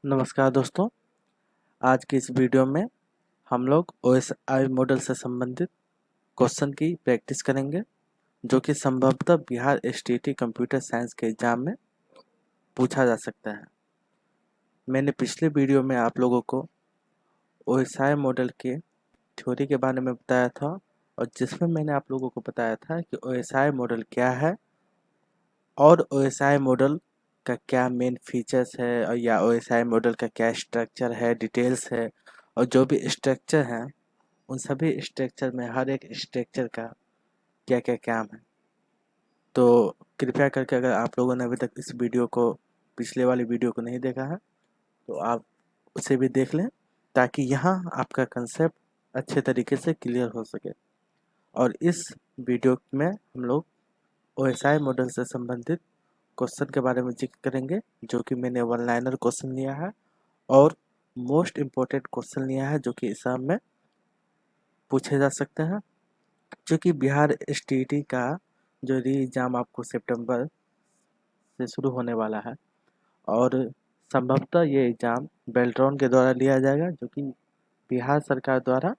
नमस्कार दोस्तों। आज की इस वीडियो में हम लोग OSI मॉडल से संबंधित क्वेश्चन की प्रैक्टिस करेंगे जो कि संभवतः बिहार STT कंप्यूटर साइंस के एग्जाम में पूछा जा सकता है। मैंने पिछले वीडियो में आप लोगों को OSI मॉडल के थ्योरी के बारे में बताया था और जिसमें मैंने आप लोगों को बताया था कि OSI मॉडल क्या है और OSI मॉडल का क्या मेन फीचर्स है और या OSI मॉडल का क्या स्ट्रक्चर है, डिटेल्स है और जो भी स्ट्रक्चर है उन सभी स्ट्रक्चर में हर एक स्ट्रक्चर का क्या क्या काम है। तो कृपया करके अगर आप लोगों ने अभी तक इस वीडियो को पिछले वाली वीडियो को नहीं देखा है तो आप उसे भी देख लें ताकि यहाँ आपका कंसेप्ट अच्छे तरीके से क्लियर हो सके। और इस वीडियो में हम लोग OSI मॉडल से संबंधित क्वेश्चन के बारे में जिक्र करेंगे जो कि मैंने वन लाइनर क्वेश्चन लिया है और मोस्ट इम्पोर्टेंट क्वेश्चन लिया है जो कि एग्जाम में पूछे जा सकते हैं। क्योंकि बिहार STT का जो री एग्ज़ाम आपको सितंबर से शुरू होने वाला है और संभवतः ये एग्ज़ाम बेल्ट्रॉन के द्वारा लिया जाएगा जो कि बिहार सरकार द्वारा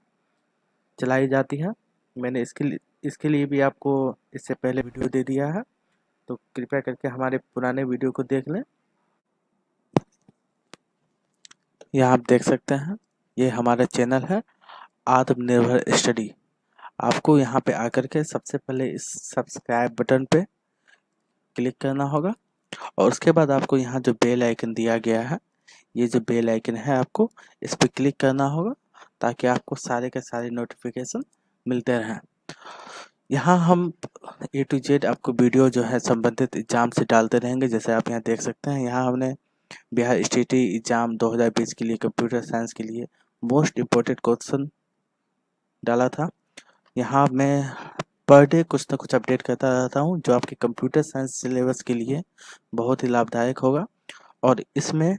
चलाई जाती है। मैंने इसके लिए भी आपको इससे पहले वीडियो दे दिया है, तो कृपया करके हमारे पुराने वीडियो को देख लें। यहाँ आप देख सकते हैं ये हमारा चैनल है आत्मनिर्भर स्टडी। आपको यहाँ पे आकर के सबसे पहले इस सब्सक्राइब बटन पे क्लिक करना होगा और उसके बाद आपको यहाँ जो बेल आइकन दिया गया है, ये जो बेल आइकन है आपको इस पर क्लिक करना होगा ताकि आपको सारे के सारे नोटिफिकेशन मिलते रहें। यहाँ हम A to Z आपको वीडियो जो है संबंधित एग्जाम से डालते रहेंगे। जैसे आप यहाँ देख सकते हैं, यहाँ हमने बिहार STT एग्जाम 2020 के लिए कंप्यूटर साइंस के लिए मोस्ट इम्पोर्टेंट क्वेश्चन डाला था। यहाँ मैं पर डे कुछ ना कुछ अपडेट करता रहता हूँ जो आपके कंप्यूटर साइंस सिलेबस के लिए बहुत ही लाभदायक होगा। और इसमें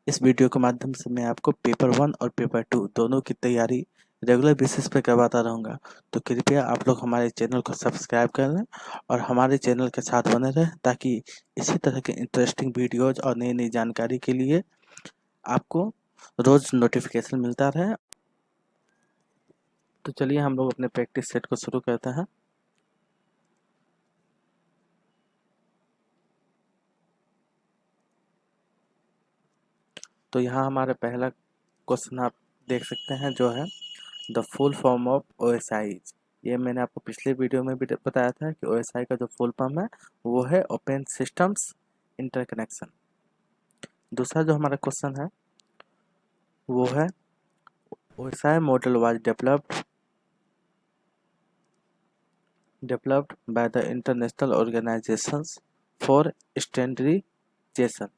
इस वीडियो के माध्यम से मैं आपको पेपर 1 और पेपर 2 दोनों की तैयारी रेगुलर बेसिस पे करवाता रहूँगा। तो कृपया आप लोग हमारे चैनल को सब्सक्राइब कर लें और हमारे चैनल के साथ बने रहें ताकि इसी तरह के इंटरेस्टिंग वीडियोज और नई नई जानकारी के लिए आपको रोज़ नोटिफिकेशन मिलता रहे। तो चलिए हम लोग अपने प्रैक्टिस सेट को शुरू करते हैं। तो यहाँ हमारा पहला क्वेश्चन आप देख सकते हैं जो है the full form of OSI। ये मैंने आपको पिछले वीडियो में भी बताया था कि OSI का जो फुल फॉर्म है वो है ओपन सिस्टम्स इंटरकनेक्शन। दूसरा जो हमारा क्वेश्चन है वो है OSI model was developed by the international organizations for standardization.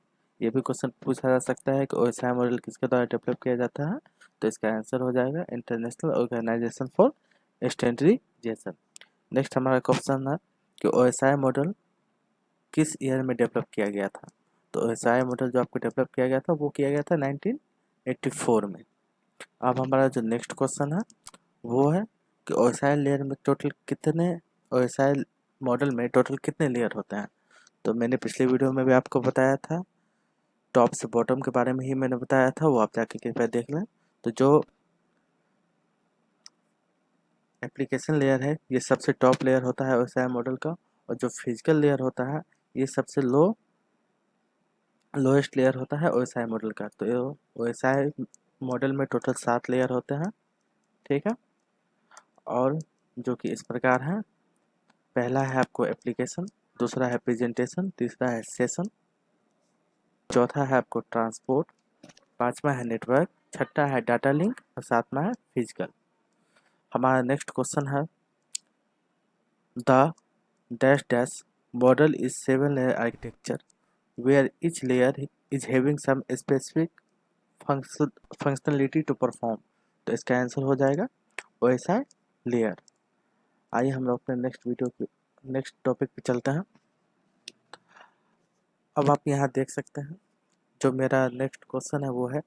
ये भी क्वेश्चन पूछा जा सकता है कि OSI मॉडल किसके द्वारा डेवलप किया जाता है, तो इसका आंसर हो जाएगा international organization for standardization. Next हमारा क्वेश्चन है कि OSI मॉडल किस ईयर में डेवलप किया गया था। तो OSI मॉडल जो आपको डेवलप किया गया था वो किया गया था 1984 में। अब हमारा जो नेक्स्ट क्वेश्चन है वो है कि OSI लेयर में टोटल कितने OSI मॉडल में टोटल कितने लेयर होते हैं। तो मैंने पिछले वीडियो में भी आपको बताया था, टॉप से बॉटम के बारे में ही मैंने बताया था, वो आप जाके कृपया देख लें। तो जो एप्लीकेशन लेयर है ये सबसे टॉप लेयर होता है OSI मॉडल का, और जो फिजिकल लेयर होता है ये सबसे लोएस्ट लेयर होता है OSI मॉडल का। तो OSI मॉडल में टोटल 7 लेयर होते हैं, ठीक है। और जो कि इस प्रकार है, पहला है आपको एप्लीकेशन, दूसरा है प्रेजेंटेशन, तीसरा है सेशन, चौथा है आपको ट्रांसपोर्ट, पांचवा है नेटवर्क, छठा है डाटा लिंक और सातवां है फिजिकल। हमारा नेक्स्ट क्वेश्चन है the dash dash model is 7 layer architecture where each layer is having some specific functionality to perform। तो इसका आंसर हो जाएगा OSI लेयर। आइए हम लोग अपने नेक्स्ट टॉपिक पे चलते हैं। अब आप यहाँ देख सकते हैं जो मेरा नेक्स्ट क्वेश्चन है वो है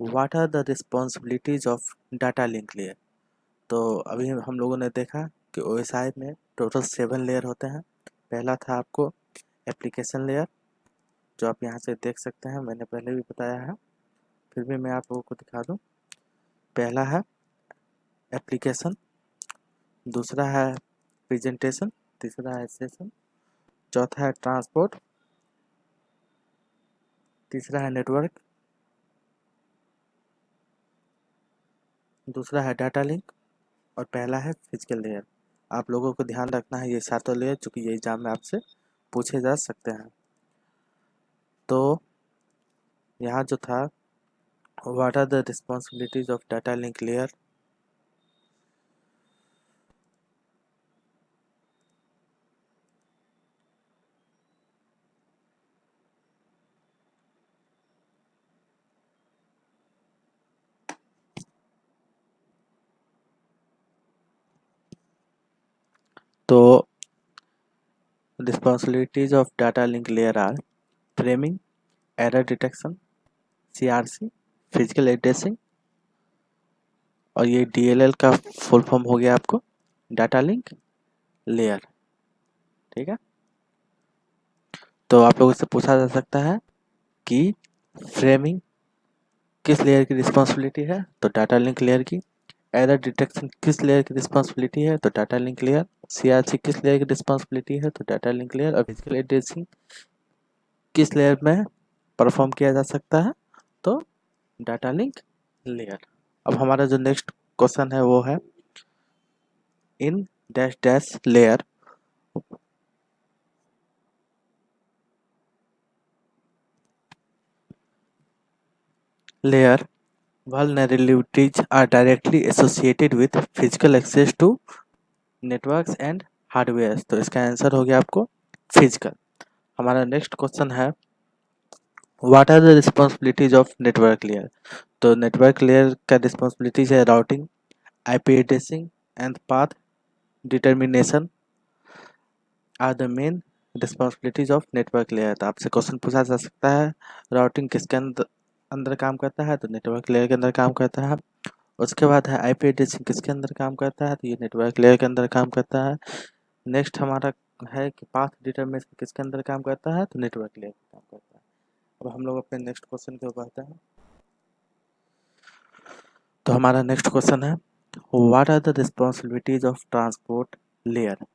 what are the responsibilities of data link layer. तो अभी हम लोगों ने देखा कि OSI में टोटल 7 लेयर होते हैं। पहला था आपको एप्लीकेशन लेयर, जो आप यहाँ से देख सकते हैं, मैंने पहले भी बताया है, फिर भी मैं आप लोगों को दिखा दूँ। पहला है एप्लीकेशन, दूसरा है प्रेजेंटेशन, तीसरा है सेशन, चौथा है ट्रांसपोर्ट, तीसरा है नेटवर्क, दूसरा है डाटा लिंक और पहला है फिजिकल लेयर। आप लोगों को ध्यान रखना है ये सातों लेयर, चूँकि ये एग्जाम में आपसे पूछे जा सकते हैं। तो यहाँ जो था, what are the responsibilities of data link layer. तो responsibilities of data link layer are framing, error detection, CRC, physical addressing, और ये DLL का फुल फॉर्म हो गया आपको डाटा लिंक लेयर। ठीक है, तो आप लोगों से पूछा जा सकता है कि फ्रेमिंग किस लेयर की रिस्पॉन्सिबिलिटी है, तो डाटा लिंक लेयर की। एरर डिटेक्शन किस लेयर की रिस्पॉन्सिबिलिटी है, तो डाटा लिंक लेयर। CRC किस लेयर की रिस्पॉन्सिबिलिटी है, तो डाटा लिंक लेयर। और फिजिकल एड्रेसिंग किस लेयर में परफॉर्म किया जा सकता है, तो डाटा लिंक लेयर। अब हमारा जो नेक्स्ट क्वेश्चन है वो है in dash dash layer vulnerabilities are directly associated with physical access to networks and hardware। तो इसका आंसर हो गया आपको फिजिकल। हमारा नेक्स्ट क्वेश्चन है what are the responsibilities of network layer. तो नेटवर्क लेयर का रिस्पॉन्सिबिलिटीज है routing, IP addressing and path determination are the main responsibilities of network layer. तो आपसे क्वेश्चन पूछा जा सकता है राउटिंग किसके अंदर अंदर काम करता है, तो नेटवर्क लेयर के अंदर काम करता है। उसके बाद है IP एड्रेसिंग किसके अंदर काम करता है, तो ये नेटवर्क लेयर के अंदर काम करता है। नेक्स्ट हमारा है कि पाथ डिटर्मिनेशन किसके अंदर काम करता है, तो नेटवर्क लेयर पे काम करता है। अब हम लोग अपने नेक्स्ट क्वेश्चन की ओर बढ़ते हैं। तो हमारा नेक्स्ट क्वेश्चन है what are the responsibilities of transport layer.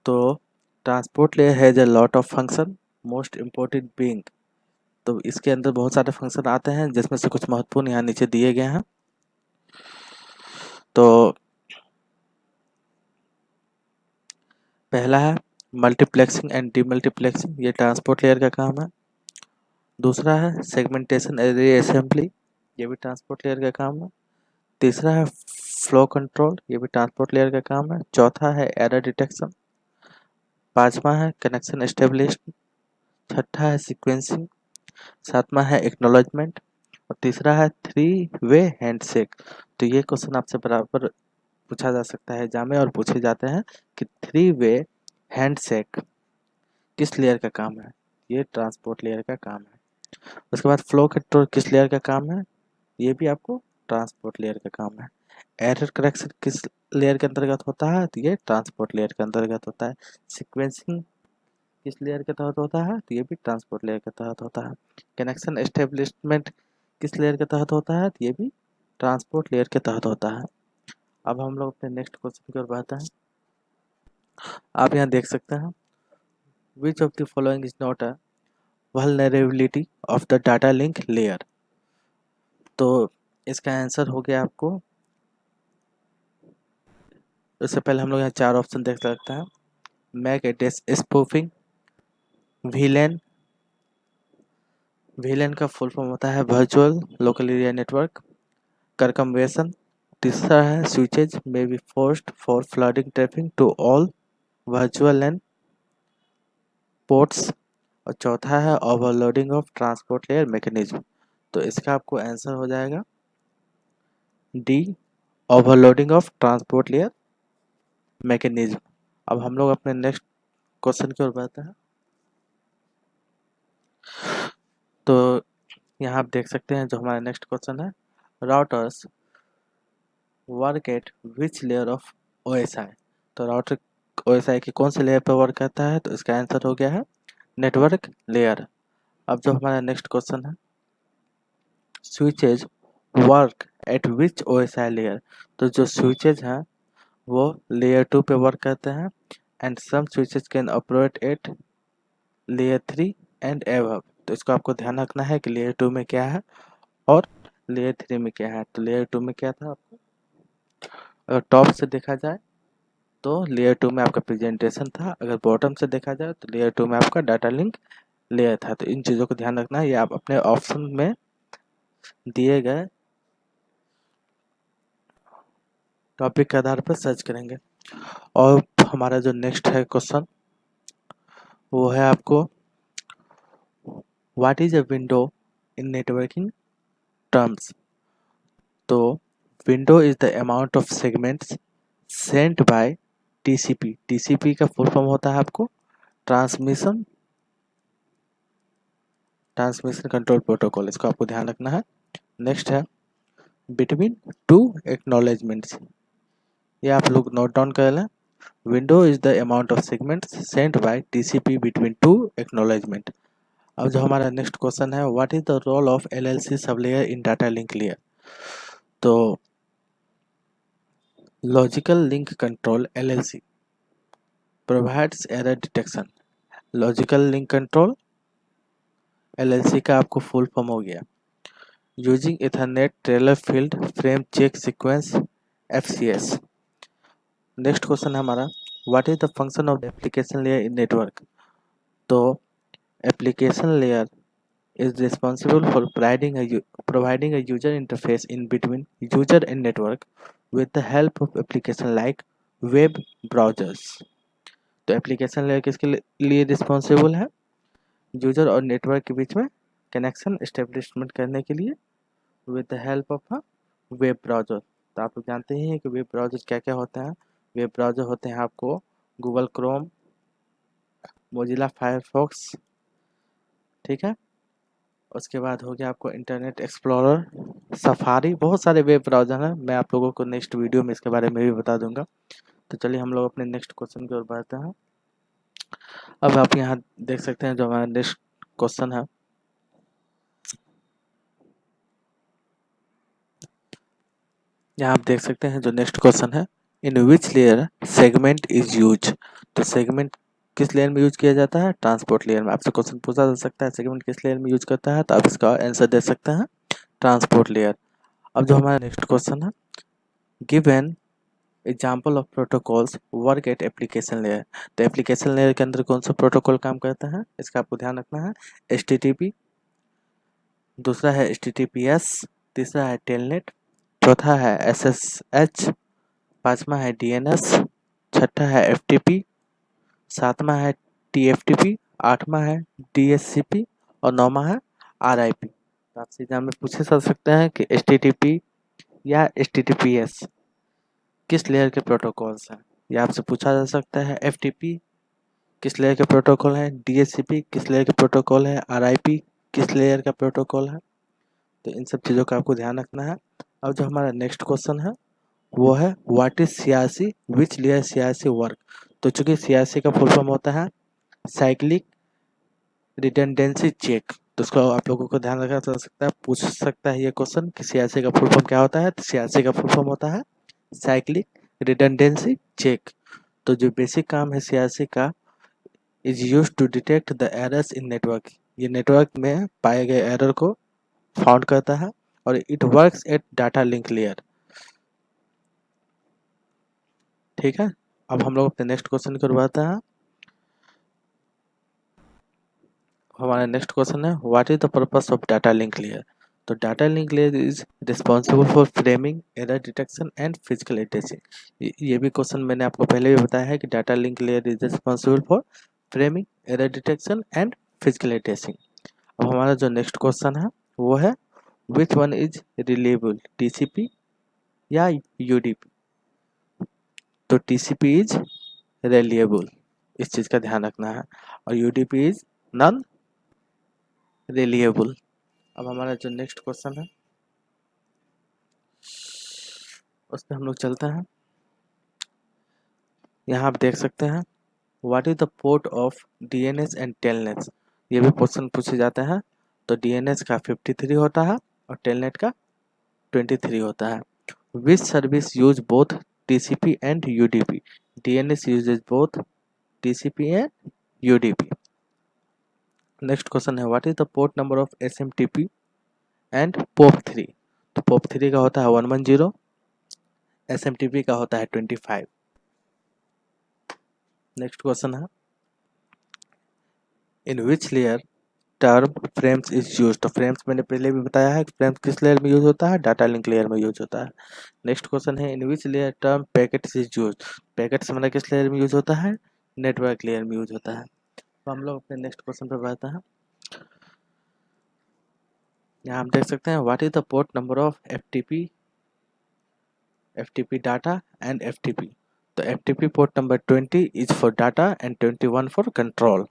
तो transport layer has a lot of function, most important being. तो इसके अंदर बहुत सारे फंक्शन आते हैं जिसमें से कुछ महत्वपूर्ण यहाँ नीचे दिए गए हैं। तो पहला है मल्टीप्लेक्सिंग एंड डीमल्टीप्लेक्सिंग, ये ट्रांसपोर्ट लेयर का काम है। दूसरा है सेगमेंटेशन एरे असेंबली, ये भी ट्रांसपोर्ट लेयर का काम है। तीसरा है फ्लो कंट्रोल, ये भी ट्रांसपोर्ट लेयर का काम है। चौथा है एरर डिटेक्शन। पांचवा है कनेक्शन एस्टेब्लिश्ड। छठा है सीक्वेंसिंग। सातवां है एक्नॉलेजमेंट और तीसरा है 3-वे हैंडशेक। तो ये क्वेश्चन आपसे बराबर पूछा जा सकता है एग्जाम में, और पूछे जाते हैं कि 3-वे हैंडशेक किस लेयर का काम है, ये ट्रांसपोर्ट लेयर का काम है। उसके बाद फ्लो कंट्रोल किस लेयर का काम है, ये भी आपको ट्रांसपोर्ट लेयर का काम है। एरर करेक्शन किस लेयर के अंतर्गत होता है, तो ये ट्रांसपोर्ट लेयर के अंतर्गत होता है। सीक्वेंसिंग किस लेयर के तहत होता है, तो ये भी ट्रांसपोर्ट लेयर के तहत होता है। कनेक्शन एस्टेब्लिशमेंट किस लेयर के तहत होता है, तो ये भी ट्रांसपोर्ट लेयर के तहत होता है। अब हम लोग अपने नेक्स्ट क्वेश्चन की ओर बढ़ते हैं। आप यहाँ देख सकते हैं which of the following is not a vulnerability of the data link layer। तो इसका आंसर हो गया आपको, उससे पहले हम लोग यहाँ चार ऑप्शन देख सकते हैं। MAC address spoofing, VLAN, VLAN का फुल फॉर्म होता है वर्चुअल लोकल एरिया नेटवर्क, करकम्बेशन। तीसरा है switches may be forced for flooding traffic to all virtual and ports. और चौथा है overloading of transport layer mechanism. तो इसका आपको आंसर हो जाएगा D, overloading of transport layer mechanism. अब हम लोग अपने नेक्स्ट क्वेश्चन की ओर बढ़ते हैं। तो यहाँ आप देख सकते हैं जो हमारा नेक्स्ट क्वेश्चन है routers work at which layer of OSI। तो राउटर OSI की कौन से लेयर पर वर्क करता है, तो इसका आंसर हो गया है नेटवर्क लेयर। अब जो हमारा नेक्स्ट क्वेश्चन है, switches work at which OSI layer. तो जो स्विचेज हैं वो लेयर 2 पे वर्क करते हैं and some switches can operate at layer 3 and above. तो इसको आपको ध्यान रखना है कि लेयर 2 में क्या है और लेयर 3 में क्या है। तो लेयर 2 में क्या था, आपको अगर टॉप से देखा जाए तो लेयर 2 में आपका प्रेजेंटेशन था, अगर बॉटम से देखा जाए तो लेयर 2 में आपका डाटा लिंक लेयर था। तो इन चीज़ों को ध्यान रखना है, ये आप अपने ऑप्शन में दिए गए टॉपिक के आधार पर सर्च करेंगे। और हमारा जो नेक्स्ट है क्वेश्चन वो है आपको, what is a window in networking terms. तो window is the amount of segments sent by TCP. TCP का फुल फॉर्म होता है आपको ट्रांसमिशन कंट्रोल प्रोटोकॉल, इसको आपको ध्यान रखना है। नेक्स्ट है बिटवीन टू एक्नॉलेजमेंट्स, ये आप लोग नोट डाउन कर लें। Window is the amount of segments sent by TCP between two acknowledgement. अब जो हमारा नेक्स्ट क्वेश्चन है, what is the role of LLC sub layer in data link layer. तो logical link control LLC provides error detection. Logical link control LLC का आपको full form हो गया using ethernet trailer field frame check sequence FCS. Next question है हमारा, what is the function of application layer in network. तो application layer is responsible for providing a user interface in between user and network with the help of application like web browsers। तो application layer किसके लिए responsible है, user और network के बीच में connection establishment करने के लिए with the help of a web browser. तो आप लोग जानते ही हैं कि वेब ब्राउजर क्या क्या होता है। वेब ब्राउजर होते हैं आपको गूगल क्रोम, मोजिला फायरफॉक्स, ठीक है। उसके बाद हो गया आपको इंटरनेट एक्सप्लोरर, सफारी, बहुत सारे वेब ब्राउज़र हैं। मैं आप लोगों को नेक्स्ट वीडियो में इसके बारे में भी बता दूंगा। तो चलिए हम लोग अपने नेक्स्ट क्वेश्चन की ओर बढ़ते हैं। अब आप यहाँ देख सकते हैं जो हमारा नेक्स्ट क्वेश्चन है, यहाँ आप देख सकते हैं जो नेक्स्ट क्वेश्चन है, in which layer segment is use. तो सेगमेंट किस लेयर में यूज किया जाता है, ट्रांसपोर्ट लेयर में। आपसे क्वेश्चन पूछा जा सकता है सेगमेंट किस लेयर में यूज करता है, तो आप इसका आंसर दे सकते हैं ट्रांसपोर्ट लेयर। अब जो हमारा नेक्स्ट क्वेश्चन है, give an example of protocols work at application layer. तो एप्लीकेशन लेयर के अंदर कौन सा प्रोटोकॉल काम करता है, इसका आपको ध्यान रखना है। HTTP, दूसरा है HTTPS, तीसरा है टेलनेट, चौथा है SSH, पांचवा है DNS, छठा है FTP, सातवां है TFTP, आठवां है DHCP और नौवां है RIP। तो आपसे एग्जाम में पूछे जा सकते हैं कि HTTP या HTTPS किस लेयर के प्रोटोकॉल्स हैं। यह आपसे पूछा जा सकता है FTP किस लेयर के प्रोटोकॉल है, DHCP किस लेयर के प्रोटोकॉल है, RIP किस लेयर का प्रोटोकॉल है। तो इन सब चीज़ों का आपको ध्यान रखना है। अब जो हमारा नेक्स्ट क्वेश्चन है वो है, what is CRC, which layer CRC work. तो चूंकि CRC का फुल फॉर्म होता है साइक्लिक रिडंडेंसी चेक, तो उसको आप लोगों को ध्यान रखना सकता है, पूछ सकता है ये क्वेश्चन कि CRC का फुल फॉर्म क्या होता है। तो CRC का फुल फॉर्म होता है साइक्लिक रिडंडेंसी चेक। तो जो बेसिक काम है CRC का, is use to detect the errors in network. ये नेटवर्क में पाए गए एरर को फाउंड करता है और it works at data link layer, ठीक है। अब हम लोग अपने नेक्स्ट क्वेश्चन की ओर बढ़ते हैं। हमारा नेक्स्ट क्वेश्चन है, what is the purpose of data link layer. तो data link layer is responsible for framing, error detection and physical addressing. ये भी क्वेश्चन मैंने आपको पहले भी बताया है कि data link layer is responsible for framing, error detection and physical addressing. अब हमारा जो नेक्स्ट क्वेश्चन है वो है, which one is reliable, TCP या UDP। तो TCP इज रिलेबल, इस चीज़ का ध्यान रखना है, और UDP इज नॉन रिलेबल। अब हमारा जो नेक्स्ट क्वेश्चन है उस पर हम लोग चलते हैं। यहाँ आप देख सकते हैं what is the port of DNS and telnet, ये भी क्वेश्चन पूछे जाते हैं। तो डीएनएस का 53 होता है और टेलनेट का 23 होता है। Which service use both TCP and UDP, DNS uses both TCP and UDP. Next question है what is the port number of SMTP and POP 3, तो पोप 3 का होता है 110, एसएमटीपी का होता है 25। नेक्स्ट क्वेश्चन है in which layer term frames is use, तो फ्रेम्स मैंने पहले भी बताया है, फ्रेम्स किस लेयर में यूज होता है, डाटा लिंक लेयर में यूज होता है। नेक्स्ट क्वेश्चन है in which layer term packets is use, packets मतलब किस लेयर में यूज होता है, नेटवर्क लेयर में यूज होता है। तो हम लोग अपने नेक्स्ट क्वेश्चन पर बढ़ते हैं। यहाँ हम देख सकते हैं what is the port number of FTP data and FTP, तो FTP port number 20 is for data एंड 21 फॉर कंट्रोल।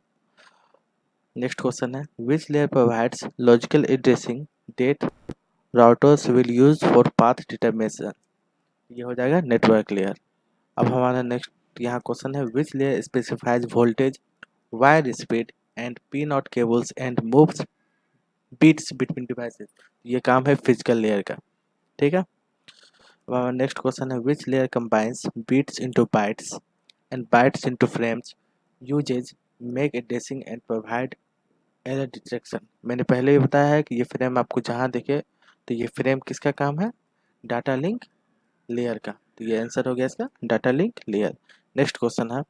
नेक्स्ट क्वेश्चन है which layer provides logical addressing that routers will use for path determination, ये हो जाएगा network layer. अब हमारा next यहाँ question है which layer specifies voltage wire speed and pinout cables and moves bits between devices, ये काम है फिजिकल लेयर का, ठीक है। नेक्स्ट क्वेश्चन है which layer combines bits into bytes and bytes into frames uses MAC addressing and provide error detection, मैंने पहले ही बताया है कि ये फ्रेम आपको जहाँ दिखे तो ये फ्रेम किसका काम है, डाटा लिंक लेयर का, तो ये आंसर हो गया इसका data link layer. Next question है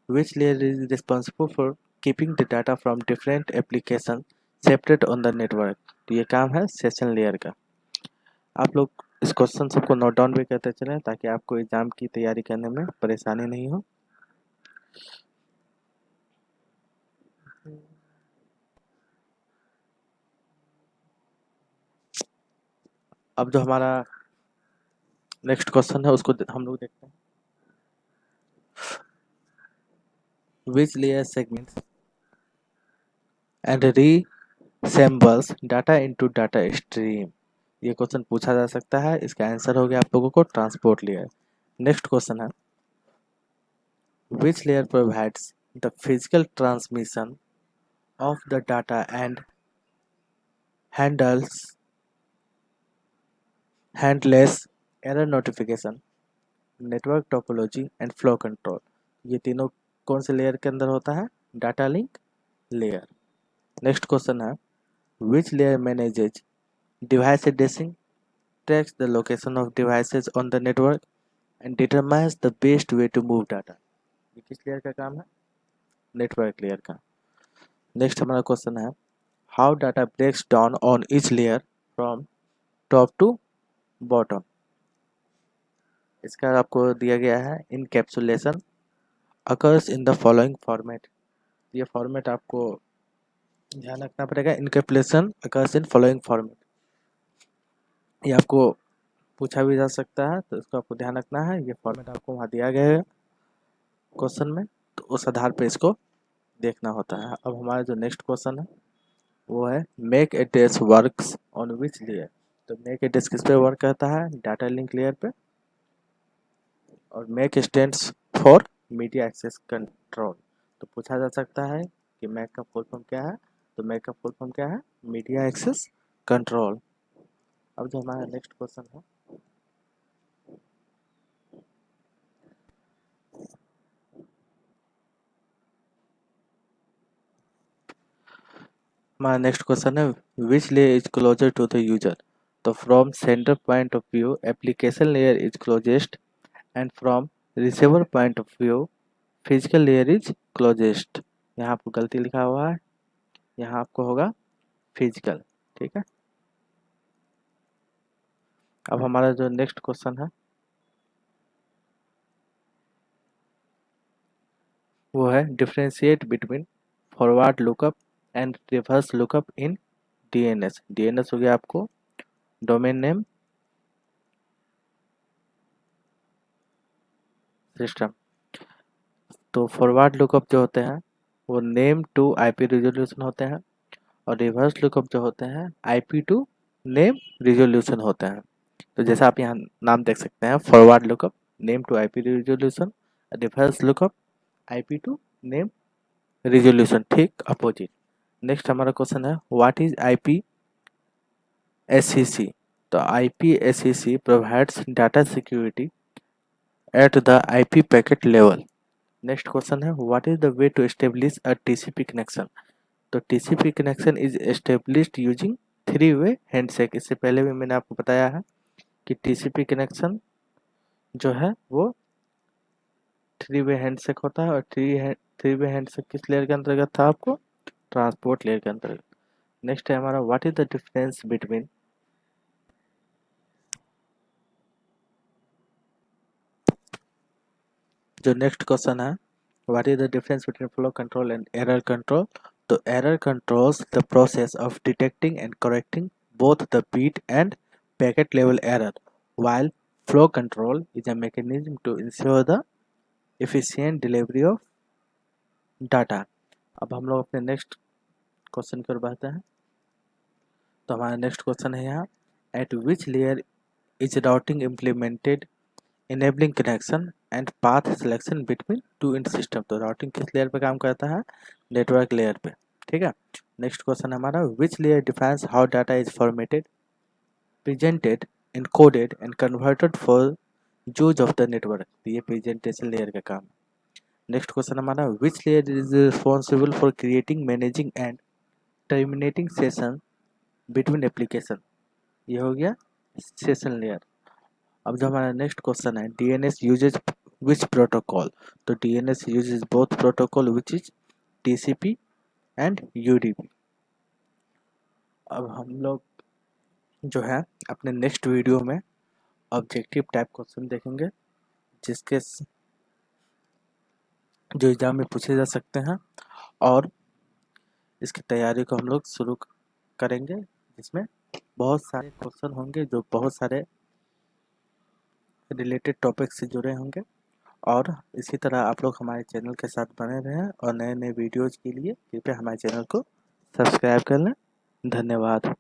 which layer is responsible for keeping the data from different application separate on the network, तो ये काम है सेशन लेयर का। आप लोग इस क्वेश्चन सबको नोट डाउन भी करते चलें ताकि आपको एग्जाम की तैयारी करने में परेशानी नहीं हो। अब जो हमारा नेक्स्ट क्वेश्चन है उसको हम लोग देखते हैं which layer segments and reassembles data into data stream, ये क्वेश्चन पूछा जा सकता है, इसका आंसर हो गया आप लोगों को ट्रांसपोर्ट लेयर। नेक्स्ट क्वेश्चन है which layer provides the physical transmission of the data and handles error notification network topology and flow control, ये तीनों कौन से लेयर के अंदर होता है, data link layer. Next question है which layer manages device addressing tracks the location of devices on the network and determines the best way to move data, ये किस लेयर का काम है, नेटवर्क लेयर का। नेक्स्ट हमारा क्वेश्चन है how data breaks down on each layer from top to bottom, इसका आपको दिया गया है encapsulation occurs in the following format, ये फॉर्मेट आपको ध्यान रखना पड़ेगा, encapsulation occurs in following format, ये आपको पूछा भी जा सकता है, तो इसको आपको ध्यान रखना है, ये फॉर्मेट आपको वहाँ दिया गया है क्वेश्चन में, तो उस आधार पे इसको देखना होता है। अब हमारा जो नेक्स्ट क्वेश्चन है वो है make address works on which layer, तो मेक एड्रेस किस पे वर्क करता है, डाटा लिंक लेयर पे, और MAC stands for media access control, तो पूछा जा सकता है कि मैक का फुल फॉर्म क्या है, तो मैक का फुल फॉर्म क्या है, मीडिया एक्सेस कंट्रोल। अब जो हमारा नेक्स्ट क्वेश्चन है हमारा नेक्स्ट क्वेश्चन है which layer is closer to the user, तो from sender point of view application layer is closest and from receiver point of view physical layer is closest, यहाँ आपको गलती लिखा हुआ है, यहाँ आपको होगा फिजिकल, ठीक है। अब हमारा जो नेक्स्ट क्वेश्चन है वो है differentiate between forward lookup and reverse lookup in DNS, DNS हो गया आपको डोमेन नेम सिस्टम, तो फॉरवर्ड लुकअप जो होते हैं वो नेम टू आईपी रिजोल्यूशन होते हैं और रिवर्स लुकअप जो होते हैं आईपी टू नेम रिजोल्यूशन होते हैं। तो जैसा आप यहाँ नाम देख सकते हैं forward lookup name to IP resolution, reverse lookup IP to name resolution, ठीक अपोजिट। नेक्स्ट हमारा क्वेश्चन है व्हाट इज IPSEC। तो IPSEC provides data security at the IP packet level. Next question है what is the way to establish a TCP connection. तो TCP connection is established using 3-way handshake. इससे पहले भी मैंने आपको बताया है कि TCP कनेक्शन जो है वो 3-way हैंडशेक होता है, और 3-way हैंडशेक किस लेयर के अंतर्गत था आपको, ट्रांसपोर्ट लेयर के अंतर्गत। नेक्स्ट है हमारा what is the difference between जो नेक्स्ट क्वेश्चन है what is the difference between flow control and error control. तो error controls the process of detecting and correcting both the bit and packet level error, while flow control is a mechanism to ensure the efficient delivery of data। अब हम लोग अपने next question की ओर बढ़ते हैं। तो हमारा नेक्स्ट क्वेश्चन है यहाँ eight which layer is routing implemented enabling connection and path selection between two int system. तो राउटिंग किस लेयर पे काम करता है, नेटवर्क लेयर पे, ठीक है। नेक्स्ट क्वेश्चन हमारा which layer defines how data is formatted presented encoded and converted for use of the network। ये प्रेजेंटेशन लेयर का काम है। नेक्स्ट क्वेश्चन हमारा which layer is responsible for creating managing and terminating session between application. ये हो गया session layer. अब जो हमारा नेक्स्ट क्वेश्चन है DNS यूजेज विच प्रोटोकॉल। तो DNS uses both protocol which is TCP and UDP। अब हम लोग जो है अपने नेक्स्ट वीडियो में ऑब्जेक्टिव टाइप क्वेश्चन देखेंगे जिसके जो एग्जाम में पूछे जा सकते हैं, और इसकी तैयारी को हम लोग शुरू करेंगे जिसमें बहुत सारे क्वेश्चन होंगे जो बहुत सारे रिलेटेड टॉपिक से जुड़े होंगे। और इसी तरह आप लोग हमारे चैनल के साथ बने रहें और नए नए वीडियोज़ के लिए कृपया हमारे चैनल को सब्सक्राइब कर लें। धन्यवाद।